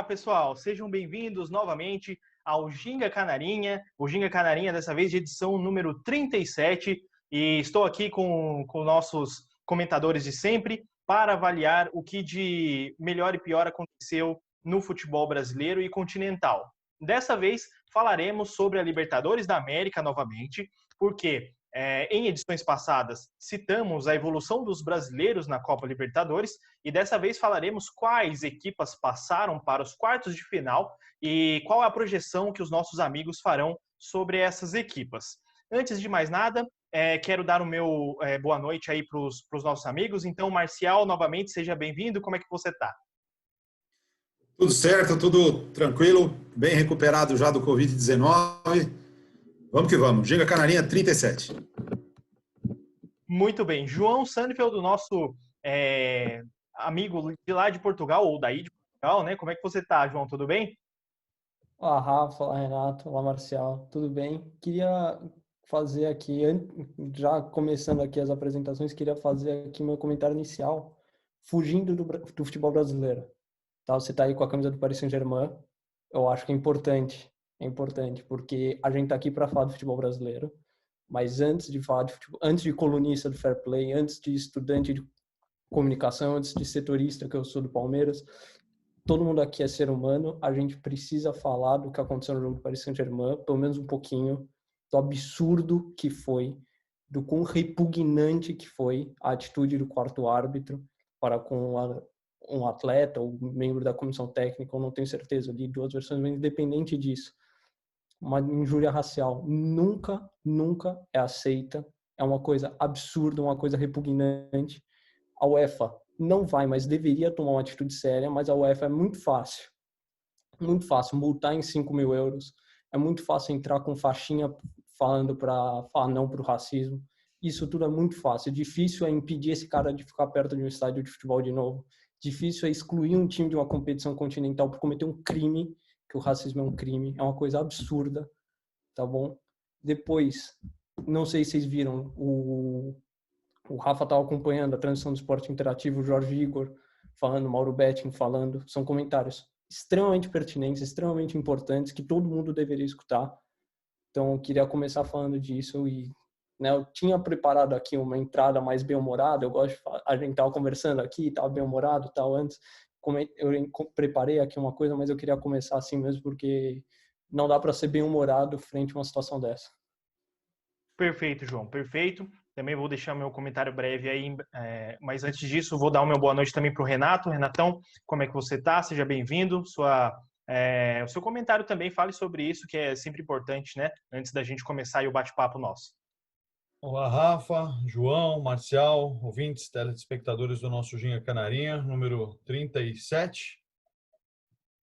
Olá, pessoal, sejam bem-vindos novamente ao Ginga Canarinha, o Ginga Canarinha dessa vez de edição número 37, e estou aqui com nossos comentadores de sempre para avaliar o que de melhor e pior aconteceu no futebol brasileiro e continental. Dessa vez falaremos sobre a Libertadores da América novamente, porque em edições passadas citamos a evolução dos brasileiros na Copa Libertadores e dessa vez falaremos quais equipas passaram para os quartos de final e qual é a projeção que os nossos amigos farão sobre essas equipas. Antes de mais nada, quero dar o meu boa noite aí para os nossos amigos. Então, Marcial, novamente, seja bem-vindo. Como é que você está? Tudo certo, tudo tranquilo, bem recuperado já do Covid-19. Vamos que vamos. Ginga Canarinha 37. Muito bem. João Sanfeld, do nosso amigo de lá de Portugal, ou daí de Portugal, né? Como é que você está, João? Tudo bem? Olá, Rafa, olá, Renato, olá, Marcial, tudo bem? Queria fazer aqui, já começando aqui as apresentações, queria fazer aqui meu comentário inicial, fugindo do futebol brasileiro. Tá? Você está aí com a camisa do Paris Saint-Germain, eu acho que é importante, porque a gente está aqui para falar do futebol brasileiro, mas antes de falar de futebol, antes de colunista do Fair Play, antes de estudante de comunicação, antes de setorista, que eu sou do Palmeiras, todo mundo aqui é ser humano, a gente precisa falar do que aconteceu no jogo do Paris Saint-Germain, pelo menos um pouquinho, do absurdo que foi, do quão repugnante que foi a atitude do quarto árbitro para com um atleta ou membro da comissão técnica, eu não tenho certeza, li duas versões, mas independente disso, uma injúria racial nunca é aceita, é uma coisa absurda, uma coisa repugnante. A UEFA não vai, mas deveria tomar uma atitude séria, mas a UEFA é muito fácil multar em 5 mil euros, é muito fácil entrar com faixinha falando para falar não para o racismo, isso tudo é muito fácil, difícil é impedir esse cara de ficar perto de um estádio de futebol de novo, difícil é excluir um time de uma competição continental por cometer um crime, que o racismo é um crime, é uma coisa absurda, tá bom? Depois, não sei se vocês viram, o Rafa estava acompanhando a transmissão do esporte interativo, o Jorge Igor falando, Mauro Betting falando, são comentários extremamente pertinentes, extremamente importantes, que todo mundo deveria escutar. Então, eu queria começar falando disso e eu tinha preparado aqui uma entrada mais bem-humorada, eu gosto de falar, a gente estava conversando aqui, estava bem-humorado tal antes, eu preparei aqui uma coisa, mas eu queria começar assim mesmo, porque não dá para ser bem-humorado frente a uma situação dessa. Perfeito, João, perfeito. Também vou deixar meu comentário breve aí, mas antes disso, vou dar uma boa noite também para o Renato. Renatão, como é que você está? Seja bem-vindo. O seu comentário também, fale sobre isso, que é sempre importante, né? Antes da gente começar aí o bate-papo nosso. Olá, Rafa, João, Marcial, ouvintes, telespectadores do nosso Ginga Canarinha, número 37.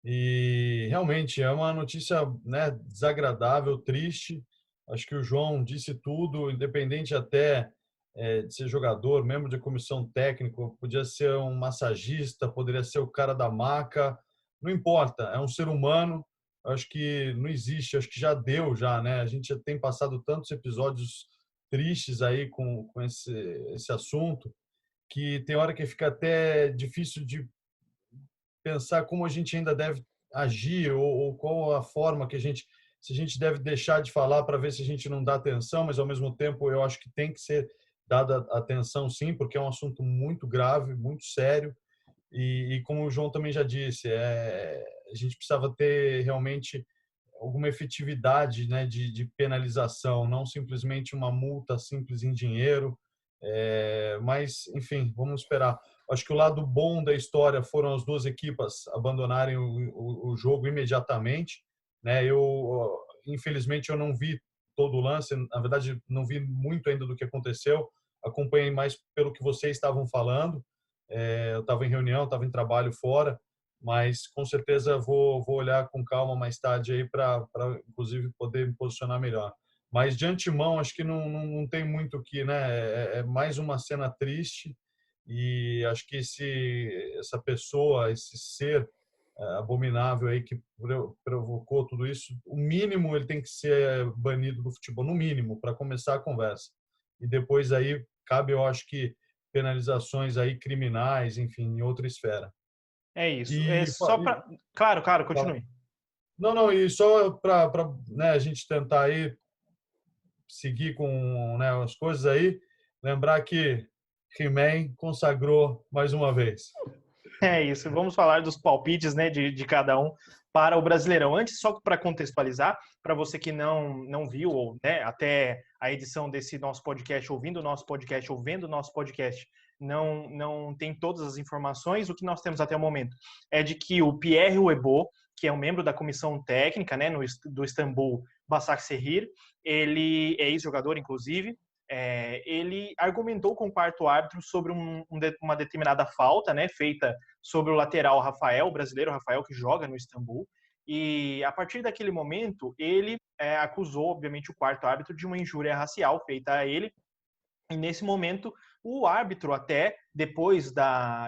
E realmente é uma notícia, né, desagradável, triste. Acho que o João disse tudo, independente até de ser jogador, membro de comissão técnica, podia ser um massagista, poderia ser o cara da maca, não importa, é um ser humano. Acho que não existe, acho que já deu já, né? A gente já tem passado tantos episódios tristes aí com esse assunto, que tem hora que fica até difícil de pensar como a gente ainda deve agir ou qual a forma que se a gente deve deixar de falar para ver se a gente não dá atenção, mas ao mesmo tempo eu acho que tem que ser dada atenção sim, porque é um assunto muito grave, muito sério e como o João também já disse, a gente precisava ter realmente alguma efetividade, né, de penalização, não simplesmente uma multa simples em dinheiro, mas enfim, vamos esperar. Acho que o lado bom da história foram as duas equipas abandonarem o jogo imediatamente, né? Infelizmente eu não vi todo o lance, na verdade não vi muito ainda do que aconteceu, acompanhei mais pelo que vocês estavam falando. Eu estava em reunião, estava em trabalho fora, mas com certeza vou olhar com calma mais tarde aí para inclusive poder me posicionar melhor. Mas de antemão acho que não tem muito o que, né? É mais uma cena triste e acho que essa pessoa, esse ser abominável aí que provocou tudo isso, o mínimo ele tem que ser banido do futebol, no mínimo, para começar a conversa. E depois aí cabe, eu acho que penalizações aí criminais, enfim, em outra esfera. É isso. É E, só para... Claro, continue. não, e só para né, a gente tentar aí seguir com, né, as coisas aí, lembrar que He-Man consagrou mais uma vez. É isso. Vamos falar dos palpites, né, de cada um para o Brasileirão. Antes, só para contextualizar, para você que não viu, ou né, até a edição desse nosso podcast, ouvindo o nosso podcast, ou vendo o nosso podcast, não tem todas as informações, o que nós temos até o momento é de que o Pierre Webo, que é um membro da comissão técnica, né, do Istambul Basaksehir, ele é ex-jogador, inclusive, ele argumentou com o quarto árbitro sobre uma determinada falta, né, feita sobre o lateral Rafael, o brasileiro Rafael, que joga no Istambul. E a partir daquele momento, ele acusou, obviamente, o quarto árbitro de uma injúria racial feita a ele. E nesse momento, o árbitro, até depois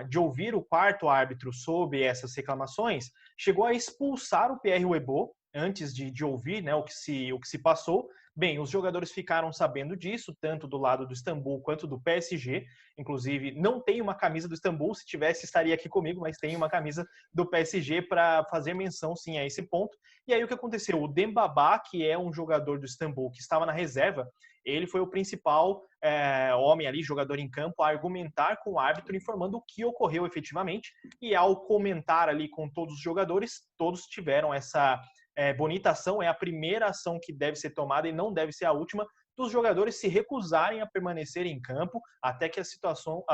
de ouvir o quarto árbitro sobre essas reclamações, chegou a expulsar o Pierre Webo antes de ouvir, né, o que se passou. Bem, os jogadores ficaram sabendo disso, tanto do lado do Istambul quanto do PSG. Inclusive, não tem uma camisa do Istambul, se tivesse estaria aqui comigo, mas tem uma camisa do PSG para fazer menção, sim, a esse ponto. E aí o que aconteceu? O Dembaba, que é um jogador do Istambul que estava na reserva, ele foi o principal homem ali, jogador em campo, a argumentar com o árbitro, informando o que ocorreu efetivamente. E ao comentar ali com todos os jogadores, todos tiveram essa bonita ação. É a primeira ação que deve ser tomada e não deve ser a última, dos jogadores se recusarem a permanecer em campo até que a situação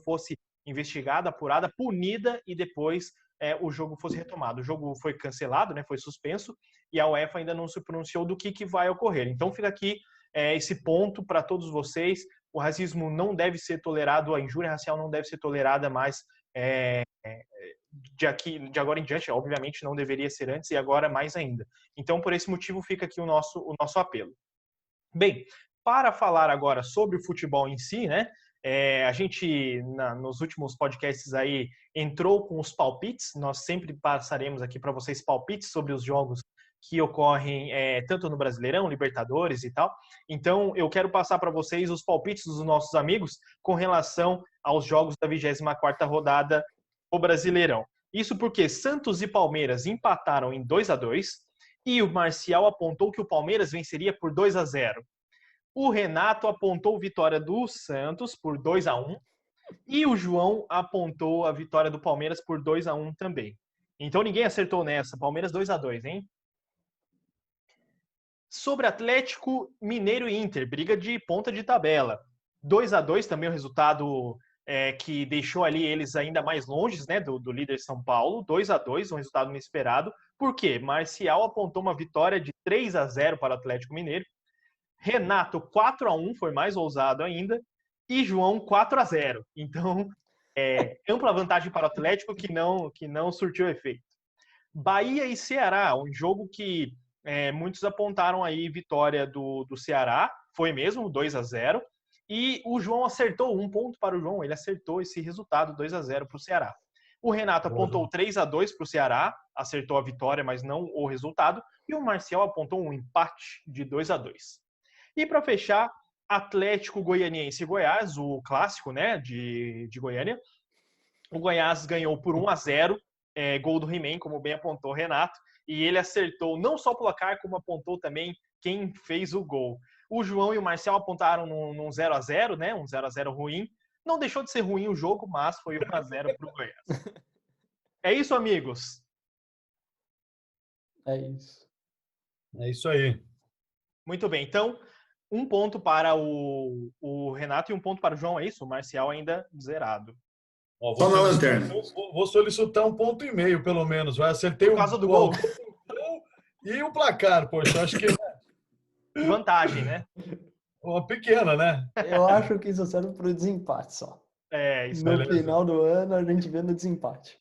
fosse investigada, apurada, punida e depois o jogo fosse retomado. O jogo foi cancelado, né, foi suspenso, e a UEFA ainda não se pronunciou do que vai ocorrer. Então fica aqui esse ponto para todos vocês. O racismo não deve ser tolerado, a injúria racial não deve ser tolerada mais de agora em diante. Obviamente não deveria ser antes e agora mais ainda. Então, por esse motivo, fica aqui o nosso apelo. Bem, para falar agora sobre o futebol em si, né? A gente, nos últimos podcasts aí, entrou com os palpites. Nós sempre passaremos aqui para vocês palpites sobre os jogos que ocorrem tanto no Brasileirão, Libertadores e tal. Então, eu quero passar para vocês os palpites dos nossos amigos com relação aos jogos da 24ª rodada do Brasileirão. Isso porque Santos e Palmeiras empataram em 2-2 e o Marcial apontou que o Palmeiras venceria por 2-0. O Renato apontou vitória do Santos por 2-1 e o João apontou a vitória do Palmeiras por 2-1 também. Então ninguém acertou nessa. Palmeiras 2-2, hein? Sobre Atlético Mineiro e Inter, briga de ponta de tabela. 2-2 também o resultado que deixou ali eles ainda mais longe, né, do líder São Paulo. 2-2, um resultado inesperado. Por quê? Marcial apontou uma vitória de 3-0 para o Atlético Mineiro. Renato 4-1, foi mais ousado ainda. E João 4-0. Então, ampla vantagem para o Atlético que não surtiu efeito. Bahia e Ceará, um jogo que muitos apontaram aí vitória do Ceará, foi mesmo, 2-0. E o João acertou, um ponto para o João, ele acertou esse resultado, 2-0 para o Ceará. O Renato apontou 3-2 para o Ceará, acertou a vitória, mas não o resultado. E o Marcial apontou um empate de 2-2. E para fechar, Atlético Goianiense e Goiás, o clássico, né, de Goiânia. O Goiás ganhou por 1-0, gol do He-Man, como bem apontou o Renato. E ele acertou não só o placar, como apontou também quem fez o gol. O João e o Marcial apontaram num 0-0, né? Um 0-0 ruim. Não deixou de ser ruim o jogo, mas foi 1-0 para o Goiás. É isso, amigos? É isso. É isso aí. Muito bem. Então, um ponto para o Renato e um ponto para o João, é isso? O Marcial ainda zerado. Só na lanterna. Vou solicitar 1,5 ponto, pelo menos. Vai acertei por causa do gol. E o placar, poxa, acho que... Vantagem, né? Uma pequena, né? Eu acho que isso serve para o desempate só. Isso no final do ano, a gente vê no desempate.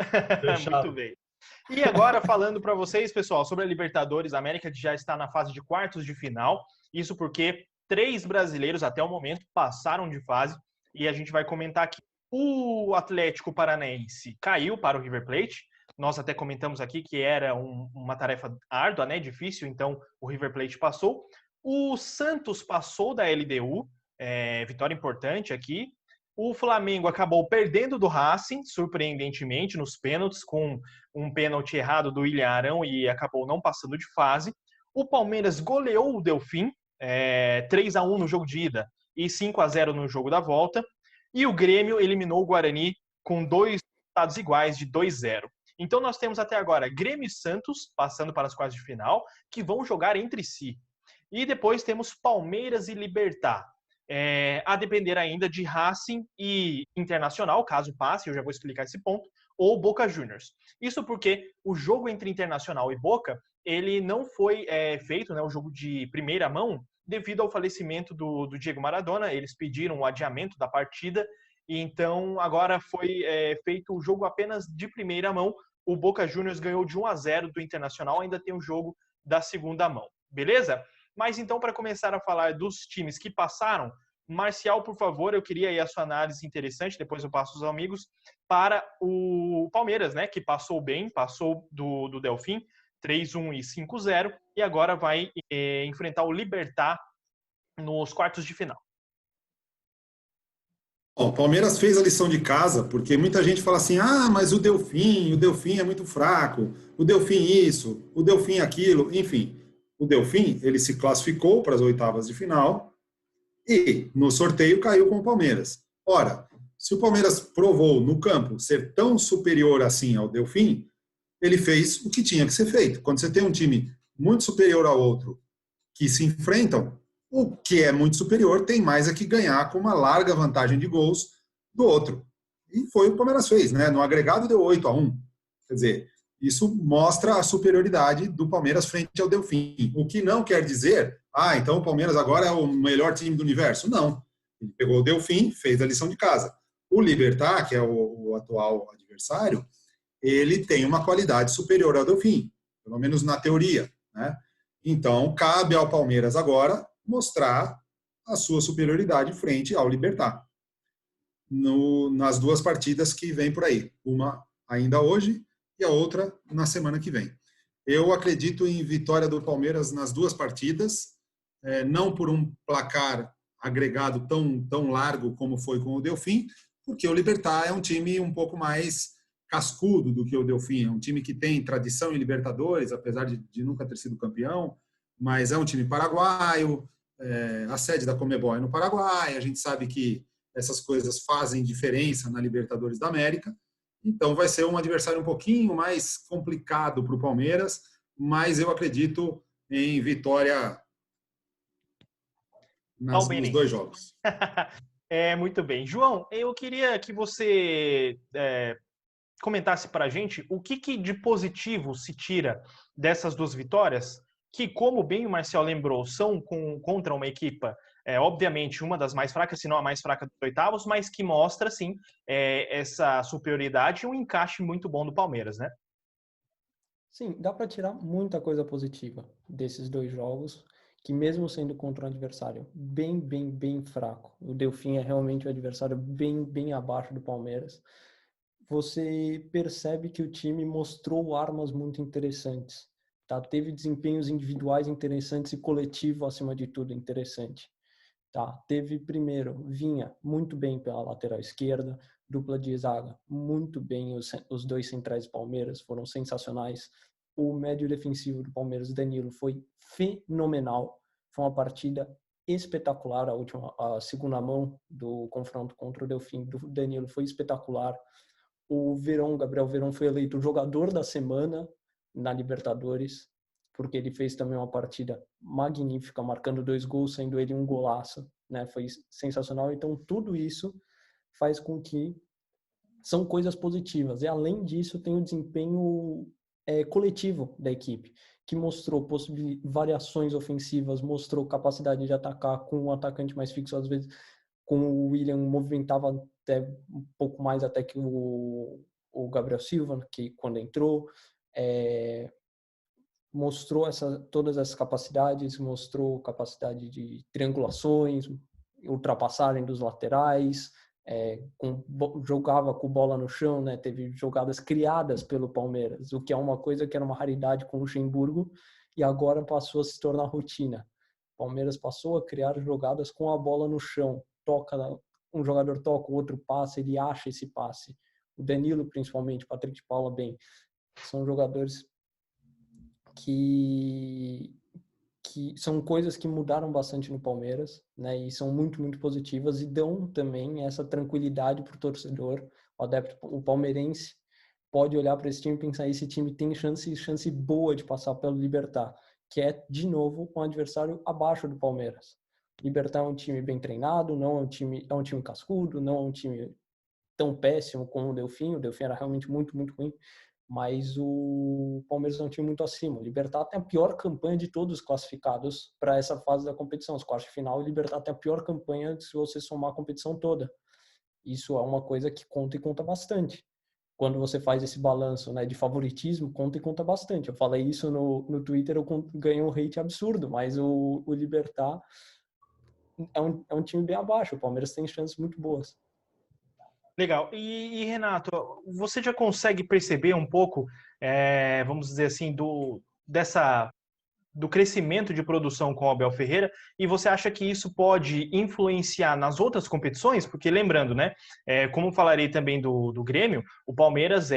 Muito bem. E agora, falando para vocês, pessoal, sobre a Libertadores, a América já está na fase de quartos de final. Isso porque 3 brasileiros, até o momento, passaram de fase. E a gente vai comentar aqui. O Atlético Paranaense caiu para o River Plate. Nós até comentamos aqui que era uma tarefa árdua, né? Difícil, então o River Plate passou. O Santos passou da LDU, vitória importante aqui. O Flamengo acabou perdendo do Racing, surpreendentemente, nos pênaltis, com um pênalti errado do William Arão e acabou não passando de fase. O Palmeiras goleou o Delfim, 3-1 no jogo de ida e 5-0 no jogo da volta. E o Grêmio eliminou o Guarani com 2 resultados iguais de 2-0. Então nós temos até agora Grêmio e Santos passando para as quartas de final, que vão jogar entre si. E depois temos Palmeiras e Libertad. A depender ainda de Racing e Internacional, caso passe, eu já vou explicar esse ponto, ou Boca Juniors. Isso porque o jogo entre Internacional e Boca, ele não foi feito, né, o jogo de primeira mão, devido ao falecimento do Diego Maradona. Eles pediram o adiamento da partida, e então agora foi feito o jogo apenas de primeira mão. O Boca Juniors ganhou de 1-0 do Internacional, ainda tem o jogo da segunda mão, beleza? Mas então, para começar a falar dos times que passaram, Marcial, por favor, eu queria aí a sua análise interessante, depois eu passo os amigos, para o Palmeiras, né, que passou bem, passou do Delfim, 3-1 e 5-0, e agora vai enfrentar o Libertad nos quartos de final. Bom, o Palmeiras fez a lição de casa, porque muita gente fala assim, mas o Delfim é muito fraco, o Delfim isso, o Delfim aquilo, enfim. O Delfim, ele se classificou para as oitavas de final e no sorteio caiu com o Palmeiras. Ora, se o Palmeiras provou no campo ser tão superior assim ao Delfim, ele fez o que tinha que ser feito. Quando você tem um time muito superior ao outro que se enfrentam, o que é muito superior tem mais a que ganhar com uma larga vantagem de gols do outro. E foi o que o Palmeiras fez, né? No agregado deu 8-1. Quer dizer, isso mostra a superioridade do Palmeiras frente ao Delfim. O que não quer dizer, então o Palmeiras agora é o melhor time do universo. Não. Ele pegou o Delfim, fez a lição de casa. O Libertad, que é o atual adversário, ele tem uma qualidade superior ao Delfim, pelo menos na teoria, né? Então, cabe ao Palmeiras agora mostrar a sua superioridade frente ao Libertad nas 2 partidas que vem por aí. Uma ainda hoje e a outra na semana que vem. Eu acredito em vitória do Palmeiras nas 2 partidas, não por um placar agregado tão largo como foi com o Delfim, porque o Libertad é um time um pouco mais cascudo do que o Delfim. É um time que tem tradição em Libertadores, apesar de nunca ter sido campeão, mas é um time paraguaio, a sede da Conmebol é no Paraguai, a gente sabe que essas coisas fazem diferença na Libertadores da América, então vai ser um adversário um pouquinho mais complicado para o Palmeiras, mas eu acredito em vitória nos 2 jogos. Muito bem. João, eu queria que você comentasse para a gente o que de positivo se tira dessas 2 vitórias, que, como bem o Marcial lembrou, são contra uma equipa, obviamente, uma das mais fracas, se não a mais fraca dos oitavos, mas que mostra, sim, essa superioridade e um encaixe muito bom do Palmeiras, né? Sim, dá para tirar muita coisa positiva desses 2 jogos, que mesmo sendo contra um adversário bem fraco, o Delfim é realmente um adversário bem abaixo do Palmeiras, você percebe que o time mostrou armas muito interessantes. Tá? Teve desempenhos individuais interessantes e coletivo, acima de tudo, interessante. Tá? Teve, primeiro, Vinha muito bem pela lateral esquerda, dupla de zaga muito bem, os 2 centrais do Palmeiras foram sensacionais. O médio defensivo do Palmeiras, Danilo, foi fenomenal. Foi uma partida espetacular. A segunda mão do confronto contra o Delfim do Danilo foi espetacular. O Gabriel Veron foi eleito o jogador da semana na Libertadores, porque ele fez também uma partida magnífica, marcando 2 gols, sendo ele um golaço, né? Foi sensacional. Então, tudo isso faz com que são coisas positivas. E, além disso, tem o desempenho coletivo da equipe, que mostrou variações ofensivas, mostrou capacidade de atacar com um atacante mais fixo, às vezes com o William movimentava até um pouco mais até que o Gabriel Silva, que quando entrou, mostrou todas essas capacidades, mostrou capacidade de triangulações, ultrapassagem dos laterais, jogava com bola no chão, né? Teve jogadas criadas pelo Palmeiras, o que é uma coisa que era uma raridade com o Luxemburgo e agora passou a se tornar rotina. O Palmeiras passou a criar jogadas com a bola no chão, toca um jogador toca, o outro passa, ele acha esse passe. O Danilo, principalmente, o Patrick de Paula, bem, são jogadores que são coisas que mudaram bastante no Palmeiras, né? E são muito, muito positivas e dão também essa tranquilidade para o torcedor, o adepto, o palmeirense pode olhar para esse time e pensar, esse time tem chance boa de passar pelo Libertad, que é, de novo, um adversário abaixo do Palmeiras. Libertad é um time bem treinado, não é um time cascudo, não é um time tão péssimo como o Delfim era realmente muito, muito ruim, mas o Palmeiras é um time muito acima. O Libertad tem a pior campanha de todos os classificados para essa fase da competição. Os quartos de final, o Libertad tem a pior campanha se você somar a competição toda. Isso é uma coisa que conta e conta bastante. Quando você faz esse balanço, né, de favoritismo, conta e conta bastante. Eu falei isso no Twitter, eu ganhei um hate absurdo, mas o Libertad é um time bem abaixo. O Palmeiras tem chances muito boas. Legal. Renato, você já consegue perceber um pouco, vamos dizer assim, do crescimento de produção com o Abel Ferreira, e você acha que isso pode influenciar nas outras competições? Porque lembrando, né, como falarei também do Grêmio, o Palmeiras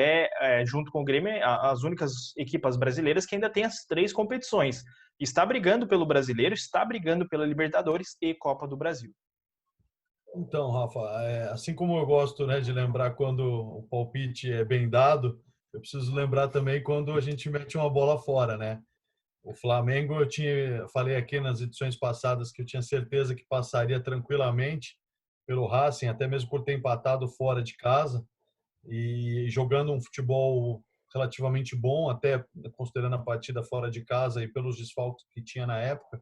junto com o Grêmio, as únicas equipas brasileiras que ainda tem as 3 competições. Está brigando pelo Brasileiro, está brigando pela Libertadores e Copa do Brasil. Então, Rafa, assim como eu gosto, né, de lembrar quando o palpite é bem dado, eu preciso lembrar também quando a gente mete uma bola fora, né? O Flamengo, falei aqui nas edições passadas que eu tinha certeza que passaria tranquilamente pelo Racing, até mesmo por ter empatado fora de casa e jogando um futebol relativamente bom, até considerando a partida fora de casa e pelos desfalques que tinha na época.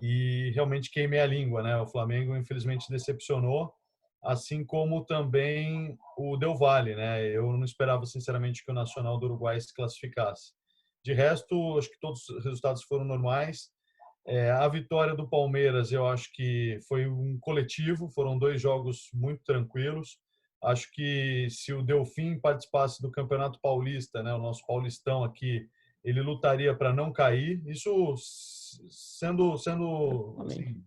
E realmente queimei a língua, né? O Flamengo infelizmente decepcionou, assim como também o Del Valle, né? Eu não esperava sinceramente que o Nacional do Uruguai se classificasse. De resto, acho que todos os resultados foram normais. A vitória do Palmeiras, eu acho que foi um coletivo, foram 2 jogos muito tranquilos. Acho que se o Delfim participasse do Campeonato Paulista, né, o nosso paulistão aqui, ele lutaria para não cair. Isso sendo assim,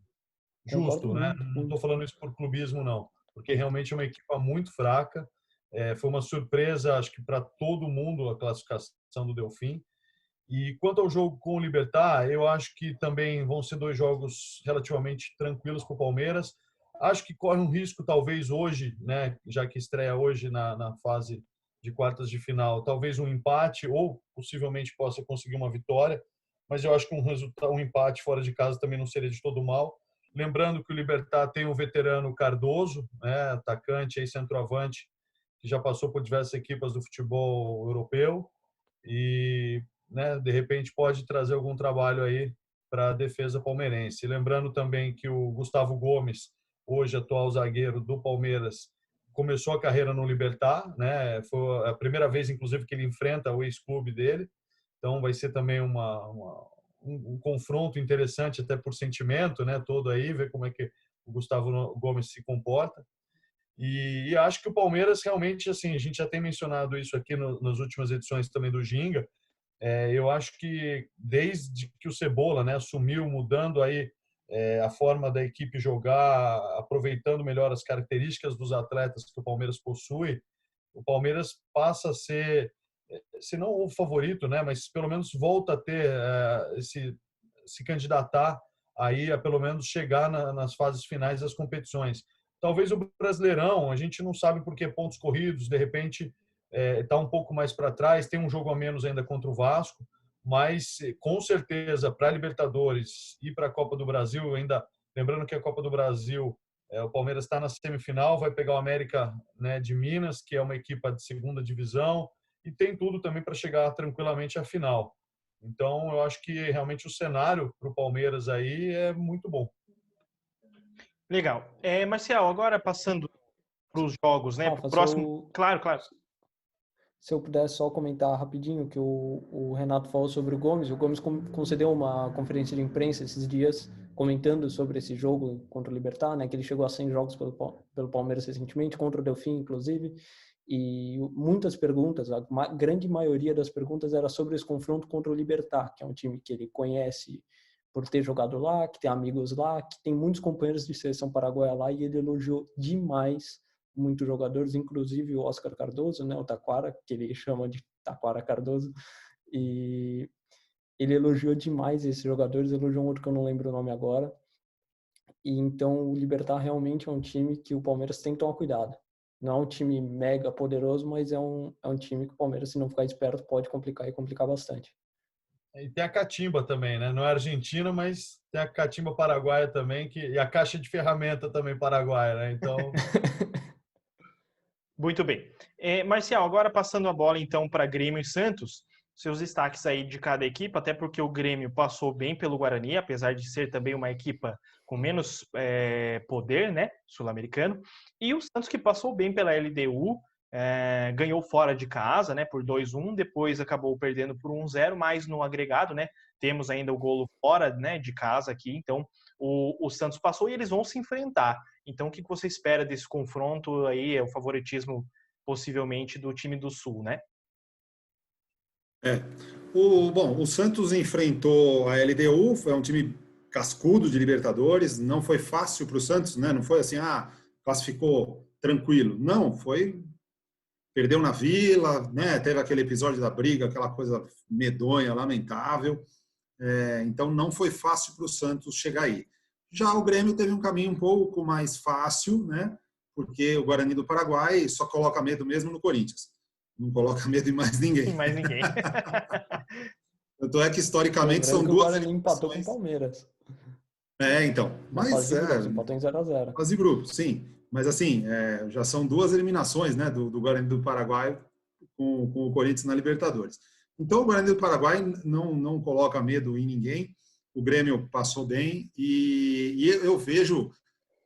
justo, né? Não estou falando isso por clubismo, não, porque realmente é uma equipa muito fraca. Foi uma surpresa, acho que para todo mundo, a classificação do Delfim. E quanto ao jogo com o Libertad, eu acho que também vão ser 2 jogos relativamente tranquilos para o Palmeiras. Acho que corre um risco, talvez hoje, né, já que estreia hoje na fase de quartas de final, talvez um empate ou possivelmente possa conseguir uma vitória. Mas eu acho que um empate fora de casa também não seria de todo mal. Lembrando que o Libertad tem o veterano Cardoso, né, atacante e centroavante, que já passou por diversas equipas do futebol europeu. E, né, de repente pode trazer algum trabalho aí para a defesa palmeirense. Lembrando também que o Gustavo Gomes, hoje atual zagueiro do Palmeiras, começou a carreira no Libertad, né? Foi a primeira vez, inclusive, que ele enfrenta o ex-clube dele. Então vai ser também um confronto interessante, até por sentimento, né? Todo aí, ver como é que o Gustavo Gomes se comporta. E acho que o Palmeiras realmente, assim, a gente já tem mencionado isso aqui nas últimas edições também do Ginga. Eu acho que desde que o Cebola, né, assumiu, mudando aí a forma da equipe jogar, aproveitando melhor as características dos atletas que o Palmeiras possui, o Palmeiras passa a ser, se não o favorito, né, mas pelo menos volta a ter se candidatar aí a pelo menos chegar nas fases finais das competições. Talvez o Brasileirão, a gente não sabe por que pontos corridos, de repente está um pouco mais para trás, tem um jogo a menos ainda contra o Vasco, mas com certeza para a Libertadores e para a Copa do Brasil, ainda lembrando que a Copa do Brasil, o Palmeiras está na semifinal, vai pegar o América, né, de Minas, que é uma equipa de segunda divisão, e tem tudo também para chegar tranquilamente à final. Então, eu acho que realmente o cenário para o Palmeiras aí é muito bom. Legal. Marcial, agora passando para os jogos, né? Rafa, Próximo. Claro, claro. Se eu pudesse só comentar rapidinho que o Renato falou sobre o Gomes concedeu uma conferência de imprensa esses dias comentando sobre esse jogo contra o Libertad, né, que ele chegou a 100 jogos pelo Palmeiras recentemente, contra o Delfim, inclusive, e muitas perguntas, a grande maioria das perguntas era sobre esse confronto contra o Libertad, que é um time que ele conhece por ter jogado lá, que tem amigos lá, que tem muitos companheiros de seleção paraguaia lá, e ele elogiou demais muitos jogadores, inclusive o Oscar Cardoso, né, o Taquara, que ele chama de Taquara Cardoso, e ele elogiou demais esses jogadores, elogiou um outro que eu não lembro o nome agora. E então o Libertad realmente é um time que o Palmeiras tem que tomar cuidado. Não é um time mega poderoso, mas é um time que o Palmeiras, se não ficar esperto, pode complicar e complicar bastante. E tem a catimba também, né? Não é argentina, mas tem a catimba paraguaia também, e a caixa de ferramenta também paraguaia, né? Então... Muito bem. Marcial, agora passando a bola então para Grêmio e Santos, seus destaques aí de cada equipe, até porque o Grêmio passou bem pelo Guarani, apesar de ser também uma equipa com menos poder, né, sul-americano, e o Santos que passou bem pela LDU, ganhou fora de casa, né, por 2-1, depois acabou perdendo por 1-0, mas no agregado, né, temos ainda o golo fora, né, de casa aqui, então o Santos passou e eles vão se enfrentar. Então, o que você espera desse confronto aí, o favoritismo possivelmente do time do Sul, né? O Santos enfrentou a LDU, foi um time cascudo de Libertadores, não foi fácil para o Santos, né? Não foi assim, classificou tranquilo. Não, perdeu na Vila, né? Teve aquele episódio da briga, aquela coisa medonha, lamentável. Então, não foi fácil para o Santos chegar aí. Já o Grêmio teve um caminho um pouco mais fácil, né? Porque o Guarani do Paraguai só coloca medo mesmo no Corinthians. Não coloca medo em mais ninguém. Em mais ninguém. Tanto é que, historicamente, Lembrando são que duas o Guarani empatou com o eliminações. Palmeiras. Então. Na fase de grupos, empatou em 0-0. Fase de grupos, sim. Mas, assim, já são duas eliminações, né? Do Guarani do Paraguai com o Corinthians na Libertadores. Então, o Guarani do Paraguai não coloca medo em ninguém. O Grêmio passou bem e eu vejo,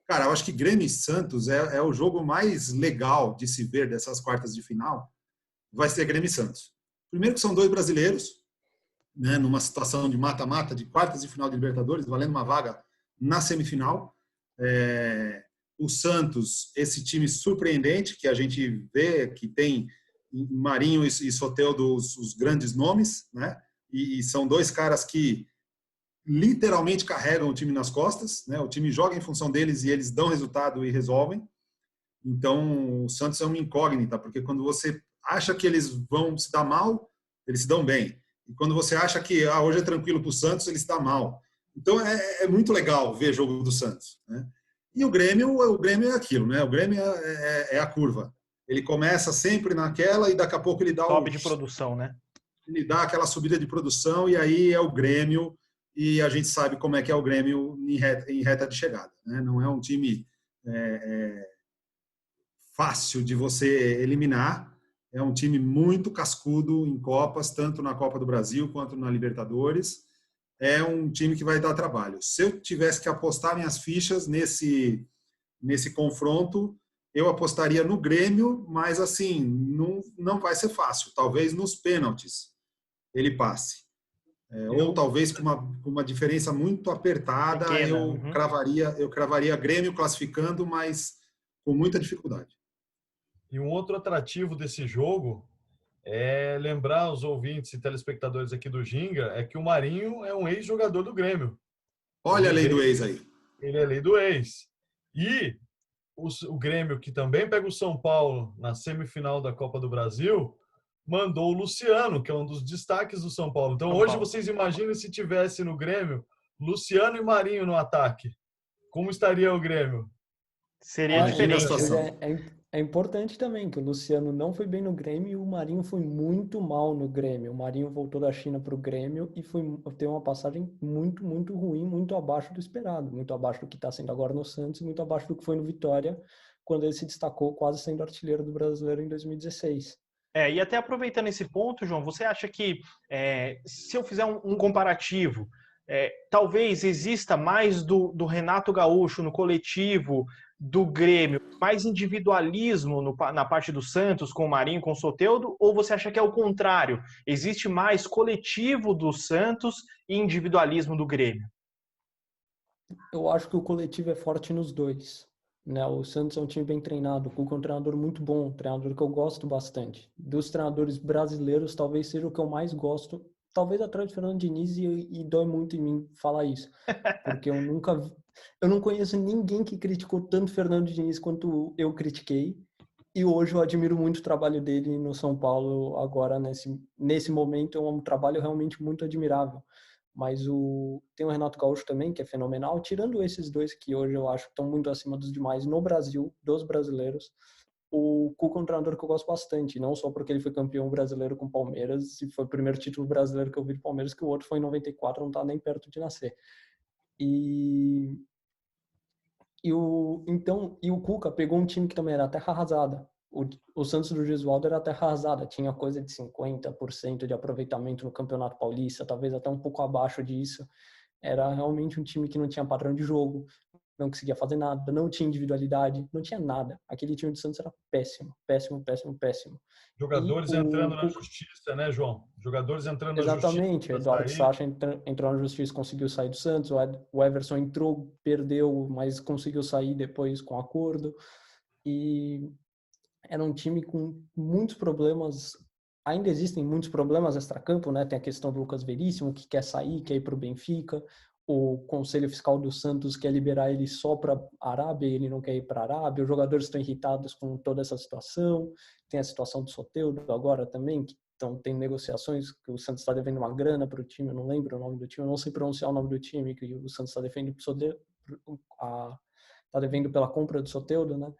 cara, eu acho que Grêmio e Santos é o jogo mais legal de se ver dessas quartas de final, vai ser Grêmio e Santos. Primeiro que são dois brasileiros, né, numa situação de mata-mata, de quartas de final de Libertadores, valendo uma vaga na semifinal. O Santos, esse time surpreendente, que a gente vê que tem Marinho e Soteldo os grandes nomes, né, e são dois caras que literalmente carregam o time nas costas, né? O time joga em função deles e eles dão resultado e resolvem. Então, o Santos é uma incógnita, porque quando você acha que eles vão se dar mal, eles se dão bem. E quando você acha que hoje é tranquilo para o Santos, eles se dão mal. Então, é muito legal ver jogo do Santos, né? E o Grêmio é aquilo, né? O Grêmio é a curva. Ele começa sempre naquela e daqui a pouco ele dá Sobe de produção, né? Ele dá aquela subida de produção e aí é o Grêmio. E a gente sabe como é que é o Grêmio em reta de chegada, né? Não é um time fácil de você eliminar, é um time muito cascudo em Copas, tanto na Copa do Brasil quanto na Libertadores. É um time que vai dar trabalho. Se eu tivesse que apostar minhas fichas nesse confronto, eu apostaria no Grêmio, mas assim, não vai ser fácil. Talvez nos pênaltis ele passe. Ou talvez com uma diferença muito apertada, pequena. Eu cravaria Grêmio classificando, mas com muita dificuldade. E um outro atrativo desse jogo é lembrar os ouvintes e telespectadores aqui do Ginga é que o Marinho é um ex-jogador do Grêmio. Olha a lei do ex aí. Ele é lei do ex. E o Grêmio, que também pega o São Paulo na semifinal da Copa do Brasil, mandou o Luciano, que é um dos destaques do São Paulo. Então, hoje vocês imaginem se tivesse no Grêmio Luciano e Marinho no ataque. Como estaria o Grêmio? Seria diferente. É importante também que o Luciano não foi bem no Grêmio e o Marinho foi muito mal no Grêmio. O Marinho voltou da China para o Grêmio e teve uma passagem muito, muito ruim, muito abaixo do esperado, muito abaixo do que está sendo agora no Santos, muito abaixo do que foi no Vitória, quando ele se destacou quase sendo artilheiro do Brasileiro em 2016. E até aproveitando esse ponto, João, você acha que se eu fizer um comparativo, talvez exista mais do Renato Gaúcho no coletivo do Grêmio, mais individualismo na parte do Santos, com o Marinho, com o Soteldo, ou você acha que é o contrário? Existe mais coletivo do Santos e individualismo do Grêmio? Eu acho que o coletivo é forte nos dois. Né? O Santos é um time bem treinado, o Cuca é um treinador muito bom, um treinador que eu gosto bastante. Dos treinadores brasileiros, talvez seja o que eu mais gosto talvez atrás de Fernando Diniz e dói muito em mim falar isso, porque eu não conheço ninguém que criticou tanto Fernando Diniz quanto eu critiquei, e hoje eu admiro muito o trabalho dele no São Paulo agora nesse momento, é um trabalho realmente muito admirável. Mas tem o Renato Gaúcho também, que é fenomenal, tirando esses dois que hoje eu acho que estão muito acima dos demais no Brasil, dos brasileiros. O Cuca é um treinador que eu gosto bastante, não só porque ele foi campeão brasileiro com o Palmeiras, e foi o primeiro título brasileiro que eu vi do Palmeiras, que o outro foi em 94, não tá nem perto de nascer. E o Cuca pegou um time que também era terra arrasada. O Santos do Gesualdo era terra arrasada, tinha coisa de 50% de aproveitamento no Campeonato Paulista, talvez até um pouco abaixo disso. Era realmente um time que não tinha padrão de jogo, não conseguia fazer nada, não tinha individualidade, não tinha nada. Aquele time do Santos era péssimo, péssimo, péssimo, péssimo. E Jogadores o entrando na Cuca, justiça, né, João? Jogadores entrando na justiça exatamente, o para Eduardo sair. Sacha entrou na justiça, conseguiu sair do Santos, o Everson entrou, perdeu, mas conseguiu sair depois com acordo. E era um time com muitos problemas, ainda existem muitos problemas extracampo, né? Tem a questão do Lucas Veríssimo, que quer sair, quer ir para o Benfica, o Conselho Fiscal do Santos quer liberar ele só para a Arábia, e ele não quer ir para a Arábia, os jogadores estão irritados com toda essa situação, tem a situação do Soteldo agora também, que tem negociações que o Santos está devendo uma grana para o time, eu não lembro o nome do time, eu não sei pronunciar o nome do time, que o Santos está devendo está devendo pela compra do Soteldo, né?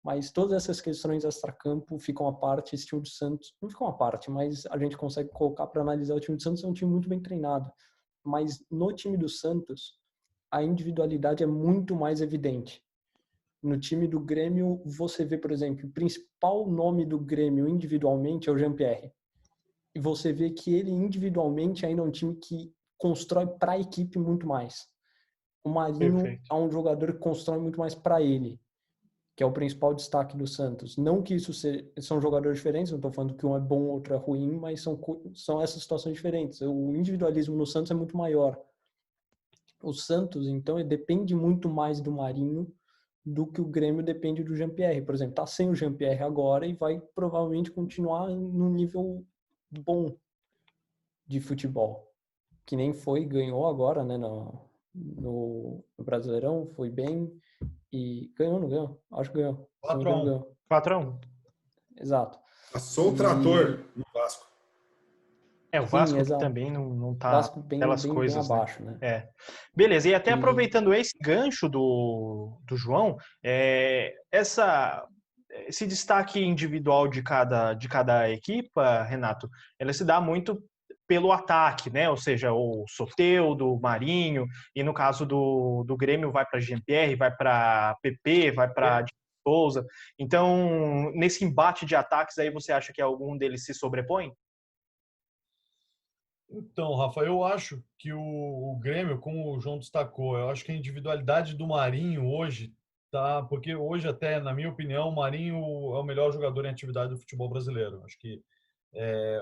Mas todas essas questões extracampo ficam à parte. Esse time do Santos não ficam à parte, mas a gente consegue colocar para analisar. O time do Santos é um time muito bem treinado, mas no time do Santos a individualidade é muito mais evidente. No time do Grêmio, você vê, por exemplo, o principal nome do Grêmio individualmente é o Jean-Pierre. E você vê que ele individualmente ainda é um time que constrói para a equipe muito mais. O Marinho Perfeito. é um jogador que constrói muito mais para ele, que é o principal destaque do Santos. Não que isso são jogadores diferentes, não estou falando que um é bom, outro é ruim, mas são essas situações diferentes. O individualismo no Santos é muito maior. O Santos, então, depende muito mais do Marinho do que o Grêmio depende do Jean-Pierre. Por exemplo, está sem o Jean-Pierre agora e vai provavelmente continuar num nível bom de futebol, que nem foi, ganhou agora, né, no Brasileirão, foi bem e ganhou, não ganhou? Acho que ganhou. Se não me engano, 4-1. ganhou. 4-1. Exato. Passou o E trator no Vasco. É, o sim, Vasco que exato. também não tá Vasco bem, aquelas bem, bem coisas, né? abaixo, né? É. Beleza, e até E aproveitando esse gancho do João, esse destaque individual de cada equipa, Renato, ela se dá muito pelo ataque, né? Ou seja, o Soteldo, o Marinho, e no caso do Grêmio vai para Jean-Pierre, vai para PP, vai para Souza. Então, nesse embate de ataques aí, você acha que algum deles se sobrepõe? Então, Rafa, eu acho que o Grêmio, como o João destacou, eu acho que a individualidade do Marinho hoje tá, porque hoje até, na minha opinião, o Marinho é o melhor jogador em atividade do futebol brasileiro. Acho que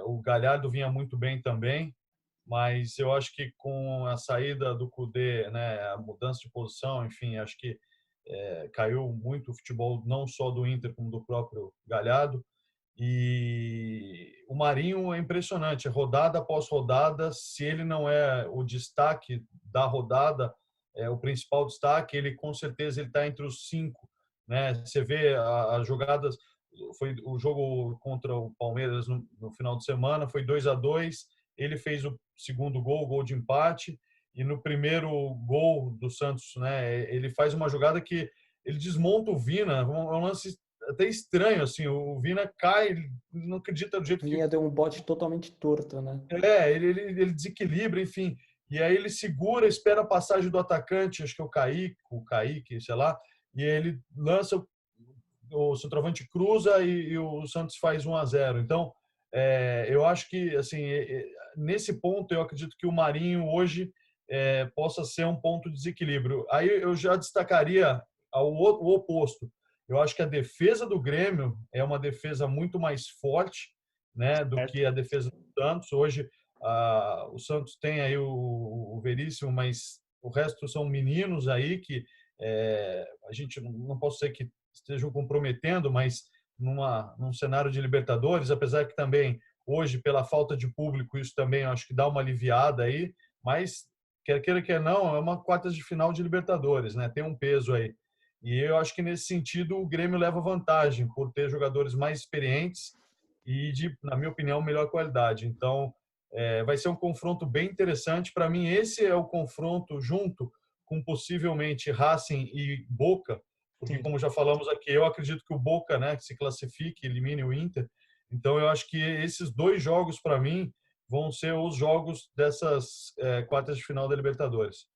o Galhardo vinha muito bem também, mas eu acho que com a saída do Kudê, né, a mudança de posição, enfim, acho que caiu muito o futebol não só do Inter como do próprio Galhardo. E o Marinho é impressionante, rodada após rodada, se ele não é o destaque da rodada, o principal destaque, ele com certeza ele está entre os 5, né? Você vê as jogadas, foi o jogo contra o Palmeiras no final de semana, foi 2-2, ele fez o segundo gol, gol de empate, e no primeiro gol do Santos, né? Ele faz uma jogada que ele desmonta o Vina, é um lance até estranho, assim, o Vina cai, ele não acredita do jeito que... Vinha deu um bote totalmente torto, né? Ele desequilibra, enfim, e aí ele segura, espera a passagem do atacante, acho que é o Kaique, sei lá, e ele lança, o centroavante cruza e o Santos faz 1-0. Então, eu acho que, assim, nesse ponto, eu acredito que o Marinho hoje possa ser um ponto de desequilíbrio. Aí eu já destacaria o oposto. Eu acho que a defesa do Grêmio é uma defesa muito mais forte, né, do Certo? que a defesa do Santos. Hoje, o Santos tem aí o Veríssimo, mas o resto são meninos aí que a gente não posso dizer que estejam comprometendo, mas num cenário de Libertadores, apesar que também Hoje, pela falta de público, isso também acho que dá uma aliviada aí, mas quer queira, quer não, é uma quartas de final de Libertadores, né? Tem um peso aí. E eu acho que nesse sentido o Grêmio leva vantagem por ter jogadores mais experientes e de, na minha opinião, melhor qualidade. Então, vai ser um confronto bem interessante. Para mim, esse é o confronto junto com possivelmente Racing e Boca, porque Sim. como já falamos aqui, eu acredito que o Boca, né, que se classifique, elimine o Inter. Então, eu acho que esses dois jogos, para mim, vão ser os jogos dessas quartas de final da Libertadores.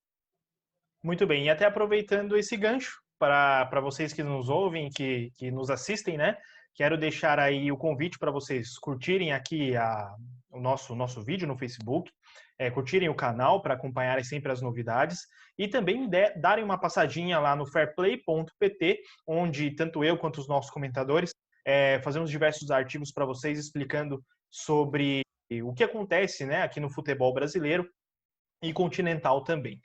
Muito bem. E até aproveitando esse gancho para vocês que nos ouvem, que nos assistem, né? Quero deixar aí o convite para vocês curtirem aqui o nosso vídeo no Facebook, curtirem o canal para acompanharem sempre as novidades e também darem uma passadinha lá no fairplay.pt, onde tanto eu quanto os nossos comentadores fazemos diversos artigos para vocês explicando sobre o que acontece, né, aqui no futebol brasileiro e continental também.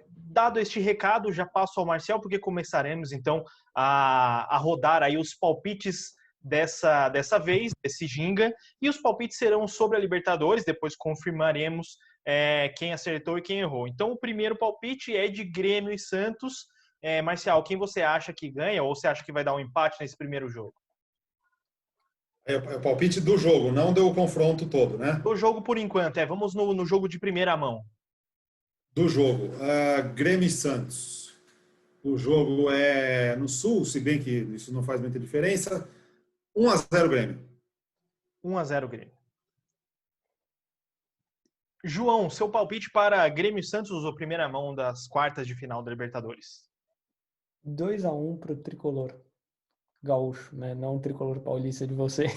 Dado este recado, já passo ao Marcel, porque começaremos então a rodar aí os palpites dessa vez, desse Ginga, e os palpites serão sobre a Libertadores, depois confirmaremos quem acertou e quem errou. Então o primeiro palpite é de Grêmio e Santos. Marcial, quem você acha que ganha, ou você acha que vai dar um empate nesse primeiro jogo? É o palpite do jogo, não do confronto todo, né? O jogo por enquanto, vamos no jogo de primeira mão. Do jogo. Grêmio e Santos. O jogo é no Sul, se bem que isso não faz muita diferença. 1-0 Grêmio. 1-0 Grêmio. João, seu palpite para Grêmio e Santos, ou primeira mão das quartas de final da Libertadores? 2-1 pro tricolor gaúcho, né? Não o tricolor paulista de vocês.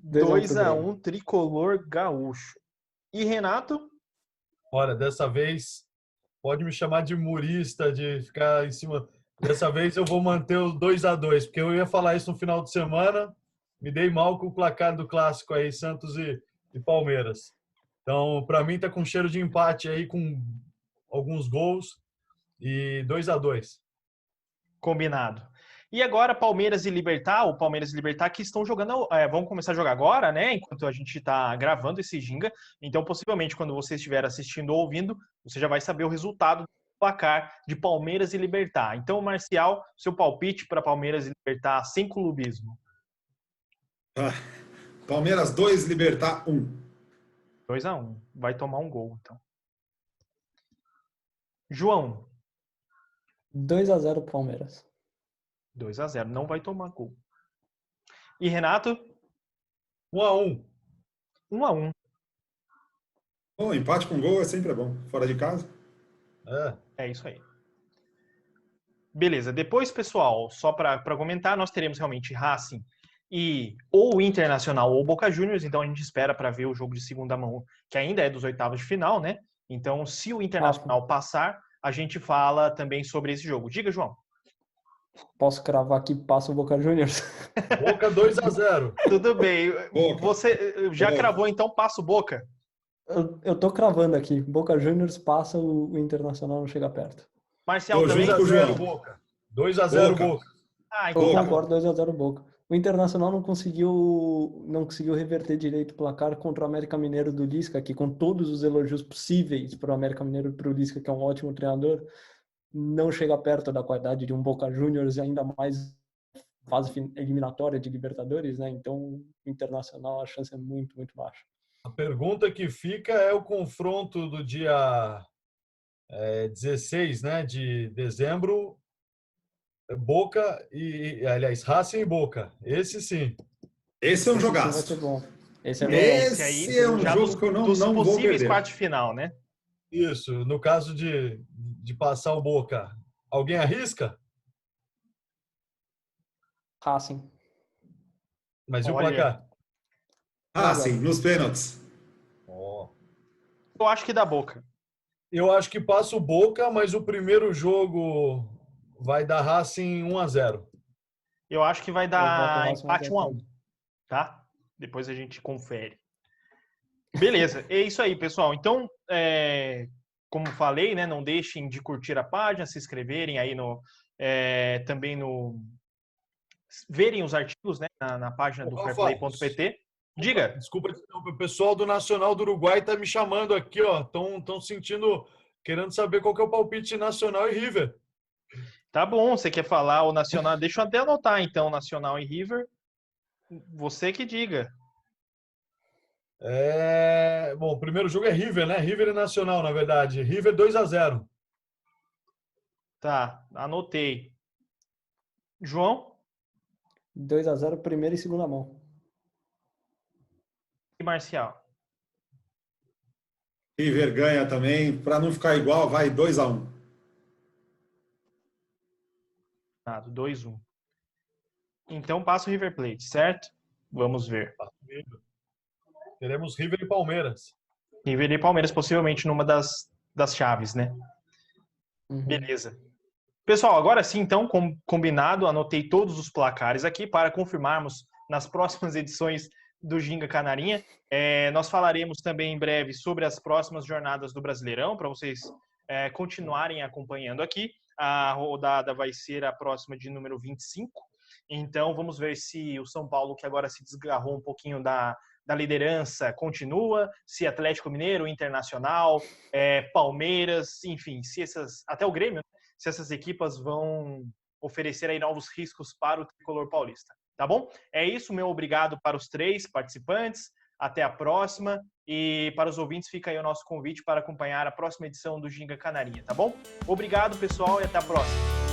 2-1 tricolor gaúcho. E Renato? Olha, dessa vez pode me chamar de murista, de ficar em cima. Dessa vez eu vou manter o 2-2, porque eu ia falar isso no final de semana, me dei mal com o placar do clássico aí, Santos e Palmeiras. Então, para mim tá com cheiro de empate aí, com alguns gols, e 2-2. Combinado. E agora Palmeiras e Libertad, o Palmeiras e Libertad que estão jogando, vão começar a jogar agora, né? Enquanto a gente está gravando esse Ginga. Então, possivelmente, quando você estiver assistindo ou ouvindo, você já vai saber o resultado do placar de Palmeiras e Libertad. Então, Marcial, seu palpite para Palmeiras e Libertad sem clubismo. Palmeiras 2, Libertad 1. 2-1. Vai tomar um gol, então. João. 2-0 Palmeiras. 2-0. Não vai tomar gol. E Renato? 1-1. 1-1. Bom, empate com gol é sempre bom. Fora de casa. É isso aí. Beleza. Depois, pessoal, só para comentar, nós teremos realmente Racing e ou Internacional ou Boca Juniors, então a gente espera para ver o jogo de segunda mão, que ainda é dos oitavos de final, né? Então, se o Internacional passar, a gente fala também sobre esse jogo. Diga, João. Posso cravar que passa o Boca Juniors? Boca 2-0. Tudo bem. Boca. Você já cravou, então passa o Boca? Eu tô cravando aqui. Boca Juniors passa, o Internacional não chega perto. Marcial também? 2-0 Boca. 2-0 Boca. Então Eu tá concordo, 2-0 Boca. O Internacional não conseguiu reverter direito o placar contra o América Mineiro do Lisca, que com todos os elogios possíveis para o América Mineiro e para o Lisca, que é um ótimo treinador, não chega perto da qualidade de um Boca Juniors e ainda mais fase eliminatória de Libertadores, né? Então, o Internacional, a chance é muito, muito baixa. A pergunta que fica é o confronto do dia 16, né, de dezembro, Boca aliás, Racing e Boca. Esse sim. Esse é um jogaço. Vai ser bom. Esse Esse é um jogo que eu não vou possíveis perder. quartos de final, né? Isso. No caso de passar o Boca, alguém arrisca? Racing. Mas e o Olha. placar? Racing, nos pênaltis. Eu acho que dá Boca. Eu acho que passa o Boca, mas o primeiro jogo vai dar Racing 1-0. Eu acho que vai dar empate 1-1, 1-1. tá? Depois a gente confere. Beleza, é isso aí, pessoal. Então, como falei, né, não deixem de curtir a página, se inscreverem aí também verem os artigos, né, na página do fairplay.pt. Diga. Desculpa, o pessoal do Nacional do Uruguai está me chamando aqui, ó. Estão sentindo, querendo saber qual que é o palpite Nacional e River. Tá bom, você quer falar o Nacional? Deixa eu até anotar, então, Nacional e River. Você que diga. Bom, o primeiro jogo é River, né? River e Nacional, na verdade. River 2-0. Tá, anotei. João 2-0, primeira e segunda mão. e Marcial. River ganha também. Para não ficar igual, vai 2-1. 2-1. Então passa o River Plate, certo? Vamos ver. Teremos River e Palmeiras. River e Palmeiras, possivelmente numa das chaves, né? Uhum. Beleza. Pessoal, agora sim, então, combinado, anotei todos os placares aqui para confirmarmos nas próximas edições do Ginga Canarinha. Nós falaremos também em breve sobre as próximas jornadas do Brasileirão, para vocês continuarem acompanhando aqui. A rodada vai ser a próxima de número 25. Então, vamos ver se o São Paulo, que agora se desgarrou um pouquinho da liderança, continua, se Atlético Mineiro, Internacional, Palmeiras, enfim, até o Grêmio, se essas equipas vão oferecer aí novos riscos para o tricolor paulista, tá bom? É isso, meu obrigado para os 3 participantes, até a próxima, e para os ouvintes fica aí o nosso convite para acompanhar a próxima edição do Ginga Canarinha, tá bom? Obrigado, pessoal, e até a próxima.